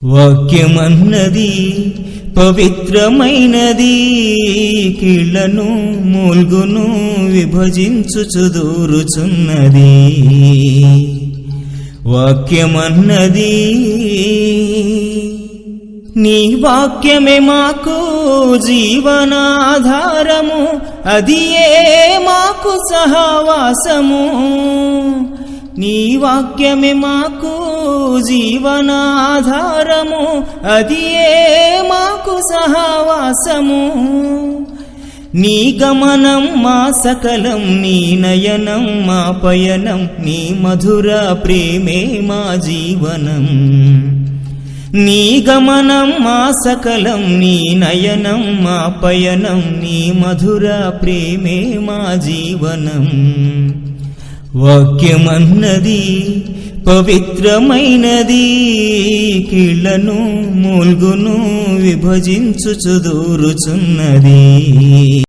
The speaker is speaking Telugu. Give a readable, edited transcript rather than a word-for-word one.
వాక్యమన్నది పవిత్రమైనది, కీళ్లను మూల్గును విభజించుచు దూరుచున్నది. వాక్యమన్నది నీ వాక్యమే మాకు జీవనాధారము, అది మాకు సహవాసము. నీ వాక్యమే మాకు జీవనాధారము, అది మాకు సహవాసము. నీ గమనం మా సకలం, నీ నయనం మా పయనం, నీ మధుర ప్రేమే మా జీవనం. నీ గమనం మా సకలం, నీ నయనం మా పయనం, నీ మధుర ప్రేమే మా జీవనం. వాక్యమన్నది పవిత్రమైనది, కీళ్లను మూల్గును విభజించుచు దూరుచున్నది.